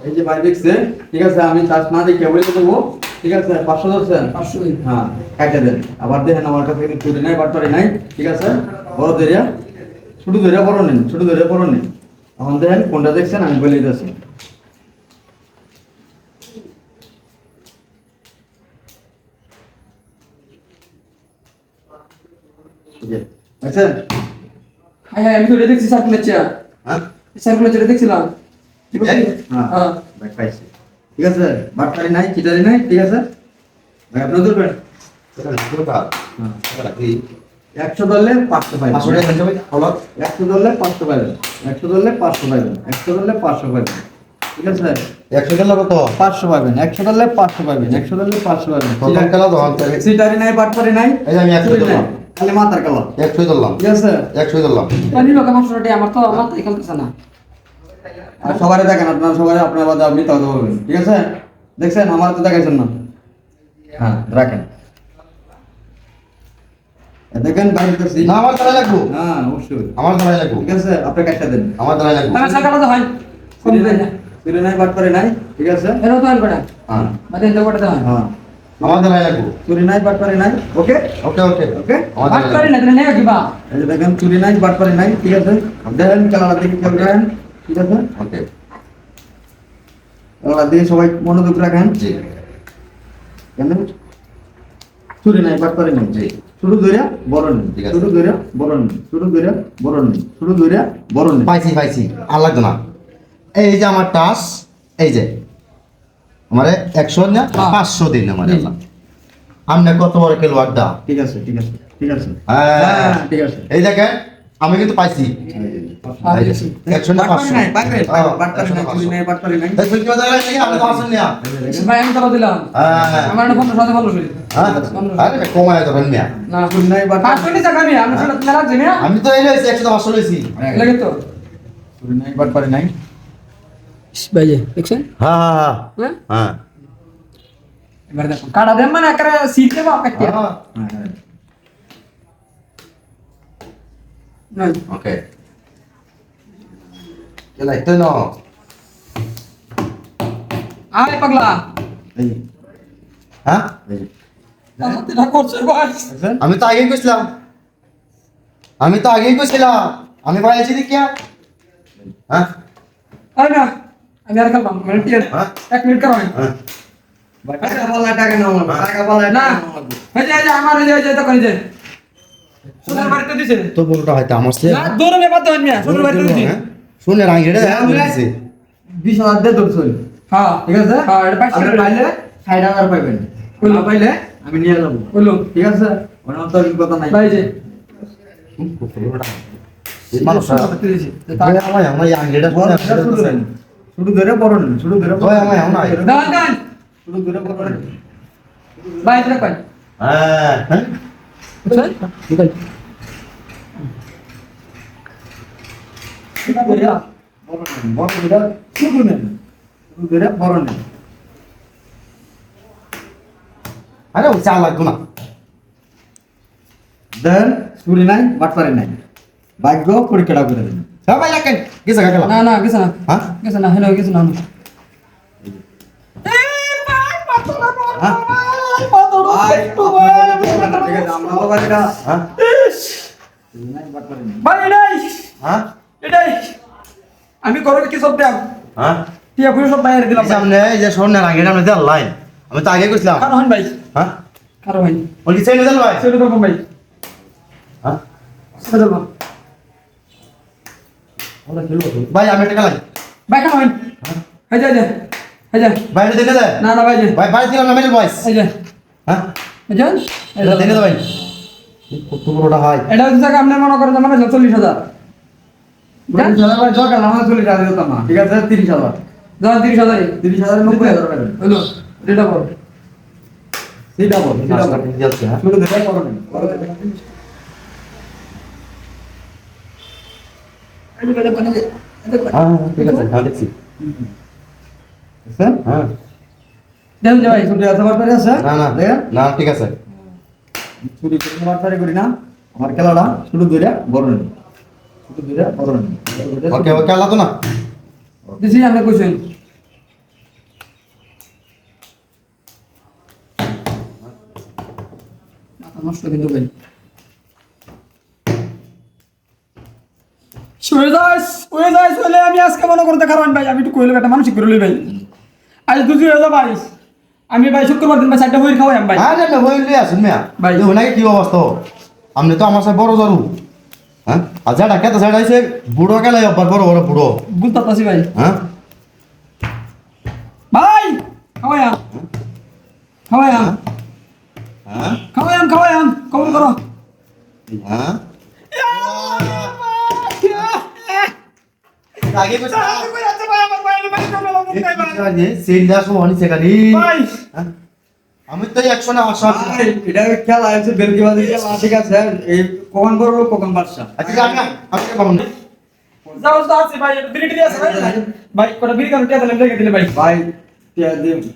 এই যে ভাই দেখছে, ঠিক আছে, আমি চার্জ না দিয়ে কেবল দেবো, ঠিক আছে, 500 ধরছেন, 500 হ্যাঁ কাটে দেন। আবার দেখেন আমার কাছে কিন্তু চুরি নাই, বাটপারি নাই, ঠিক আছে, বড় ধরিয়া ছোট ধরিয়া বড় নিন, ছোট ধরিয়া বড় নিন। এখন দেখেন কোনটা দেখছেন আমি বলে দিতেছি। দেখছেন? হ্যাঁ হ্যাঁ, আমি তো এটা দেখছি সার্কুলার চেয়ার। হ্যাঁ সার্কুলার চেয়ার দেখছিলাম। হ্যাঁ ব্যাগ পাইছি, ঠিক আছে, বাটপারি নাই, চিটারি নাই, ঠিক আছে ভাই, আপনার ধরবেন। হ্যাঁ 100 ধরলে 500 পাইবেন, 100 ধরলে 500 পাইবেন, 100 ধরলে 500 পাইবেন, 100 ধরলে 500 পাইবেন, ঠিক আছে, 100 টাকা কত? 500 পাইবেন, 100 ধরলে 500 পাইবেন, 100 ধরলে 500 পাইবেন। প্রথম খেলা তো সিটারি নাই, বাটপারি নাই, এই যে আমি 100 ধরলাম, খালি মাথার কালা, 100 ধরলাম, ঠিক আছে। 100 ধরলাম। পানি লোক আমার শরটে আমার তো মাথায় খেলতেছে না। আর সবারই দেখেন, আপনারা সবাই আপনার বাদে আপনি তত বলবেন, ঠিক আছে। দেখছেন আমার তো দেখাইছেন না, হ্যাঁ রাখেন। দেখেন বাইরে করছি, না আমার দ্বারা লাগবো, হ্যাঁ অবশ্যই, আমার দ্বারা লাগবো, ঠিক আছে, আপনি কাটটা দেন। আমার দ্বারা লাগবো। আমার সার্কুলার তো হয় কম দেয় না। চুরি নাই, বাটপারি নাই, ঠিক আছে, এর তো হয় বড়া হ্যাঁ মানে এটা বড়া হয় হ্যাঁ আমার দ্বারা লাগবো। চুরি নাই, বাটপারি নাই, ওকে ওকে ওকে ওকে। আমার বাট দ্বারা করে লাগবো। না তুমি নেও কিবা এই যে দেখেন চুরি নাই, বাটপারি নাই, ঠিক আছে, দেখেন খেলাটা দেখে খেয়াল রাখেন, ঠিক আছে, ওকে খেলাটা দিয়ে সবাই মনোযোগ রাখেন। জি কেন চুরি নাই, বাটপারি নাই, জি শুরু ধরিয়া বড় নেই, ঠিক আছে। শুরু ধরিয়া বড় নেই, শুরু ধরিয়া বড় নেই, শুরু ধরিয়া বড় নেই। পাইছি পাইছি, আর লাগতো না। এই যে আমার টাস, এই যে আমারে 100 না 500 দিন আমারে আল্লাহ। আমনে কত বড় খেলোয়াড় দা। ঠিক আছে, ঠিক আছে, ঠিক আছে, হ্যাঁ ঠিক আছে। এই দেখেন আমি কিন্তু পাইছি। আর এই যে, বেশি 100 না বাটপারি 500 নাই, পাইবেন, হ্যাঁ, বাটপারি নাই, চুরি নাই, বাটপারি নাই। এই ফিল্ড বাজার লাগে আপনি তো আসেন না। ভাই আমি তো দিলাম হ্যাঁ আমার না 15 সাথে 15 শুনি হ্যাঁ আরে কমায় তো না। না চুরি নাই, বাটপারি 500 নি টাকা নি আমি শুনে তুমি রাখছি না আমি তো এই লইছি 100 500 লইছি। লাগে তো চুরি নাই, বাটপারি নাই। ভাই দেখছেন হ্যাঁ হ্যাঁ হ্যাঁ হ্যাঁ এবার দেখো কাটা দেন মানে একবারে সিটে বা কাটিয়া হ্যাঁ না ওকে চলাই তো না। আয় পাগলা এই যে, হ্যাঁ এই যে, এটা করছ ভাই দেখছেন? আমি তো আগেই কইছিলাম, আমি পাইছি দেখিয়া। হ্যাঁ আরে না আমি আর কাল মিনিট হ্যাঁ 1 মিনিট করো হ্যাঁ ভাই, টাকা পাল্লা, টাকা নাও লাগবে, টাকা পাল্লা, না টাকা নাও লাগবে। এই যে আমার এই যে তো করে যে সোনার বাড়িতে দিছে তো বলটা হয়তো আমার সে না দূরে নেবা তো না সোনার বাড়িতে দিছে শুনে রাঙ্গিটা দিছে 20,000 দিয়ে ধরছই, হ্যাঁ ঠিক আছে। হ্যাঁ এটা আপনি 500 পাইলে 60,000 পাইবেন, না পাইলে আমি নিয়ে যাবো, বলুন ঠিক আছে। ওর অন্তর কথা নাই। ভাই যে এই মানুষটা আমার এই আঙ্গিটা বড় শুনে ধরে শুরু নেন, শুরু ধরে বড় নেন, শুরু ধরে বড় ওই নেন। আমায় আমায় দান দান শুরু ধরে বড় নেন। ভাই এটা কই হ্যাঁ হ্যাঁ বুঝছেন ঠিক আছে শুরু ধরে বড় নেন, বড় ধরে শুরু নেন, শুরু ধরে বড় নেন। আরে ও চা লাগতো না। দেন চুরি নাই, বাটপারি নাই, ভাগ্য পরীক্ষাটা করে দেন। সবাই লাগেন গেছে কাকলা। না না কিছু না হ্যাঁ কিছু না হলো কিছু না হ্যাঁ ভাই, ঠিক আছে, আমরা তো বাড়িটা হ্যাঁ চুরি নাই, বাটপারি নাই। ভাই এটাই হ্যাঁ এটাই আমি করবে কি সব দেব হ্যাঁ টিয়া পুরো সব বাইরে দিলাম সামনে এই যে স্বর্ণের আঙ্গিটা আমি দেওয়ার লাইন আমি তো আগে কইছিলাম। কারো হন ভাই হ্যাঁ কারো ভাই বলি চাই না দেন ভাই। সেটা দেখো ভাই হ্যাঁ সেটা দেখো ওরা খেলবো তো। ভাই আমি একটা খেলাই ভাই কারো হন এই যে এই যে বাইরে দেখে দেয় না না ভাই যে ভাই বাইরে ছিলাম না মিডল বয়স। এই যে হ্যাঁ এই যে এটা দেখে দে ভাই কত বড়টা হয়। এটা হচ্ছে আপনি মনে করেন যে মানে 40,000 30,000 ভাই জগাল, আমার 40,000 দিতাম না, ঠিক আছে, 30,000, ধর 30,000 30,000 90,000 পাইবেন। হলো এটা বল সেটা বল, সেটা মাছটা বল। ঠিক আছে হ্যাঁ শুরু ধরে বড় নেন, বড় নেন। হ্যাঁ ঠিক আছে হ্যাঁ দেখছি দেখছেন? হ্যাঁ দেন যে ভাই চুরি আছে, বাটপারি আছে? না না দেখেন? না ঠিক আছে চুরি করি না, বাটপারি করি না। আমার খেলাটা শুরু ধরে বড় নেন, শুরু ধরে বড় নেন, শুরু ধরে ওকে ওকে আলাদা না দিছি আপনি কইছেন নষ্ট কিন্তু ভাই শুয়ে যাস হলে আমি আজকে মনে করতে কারণ ভাই আমি একটু কইলে একটা মানসিক করে লই ভাই আজ দুজি হয়ে যা ভাই আমি ভাই শুক্রবার দিন ভাই 4টা হইর খাওয়াই ভাই আরে না হইলে আসুন মিয়া ভাই। ভাই ওনাকে কি অবস্থা আপনি তো আমার সাথে বড় জরু হ্যাঁ আর যা ডাক্তার সাইড আইছে বুড়ো গেলে আবার বড় বড় বুড়ো বুঝতাছি ভাই হ্যাঁ ভাই খাওয়াই হ্যাঁ কবুল করো হ্যাঁ আগে সেলটা সোহানি সেখানে আমি তো 100 না 100 ভাই, এটা খেলা আছে বেলকিবাজি খেলা ঠিক আছে এই কখন বড় লোক কখন বাদশা আচ্ছা আমি পাবো না যাও তো আছে ভাই এটা বিড়ি আছে ভাই ভাই কোটা বিড়ি কারণ টিয়া লেগে দিলে ভাই ভাই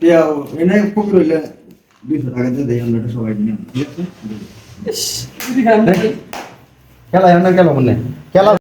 টিয়া এনে খুব রইলে 200 টাকা দিয়ে দেই আমরা সবাই নিয়ে ঠিক আছে বিড়ি খান খেলা এমন খেলা মনে খেলা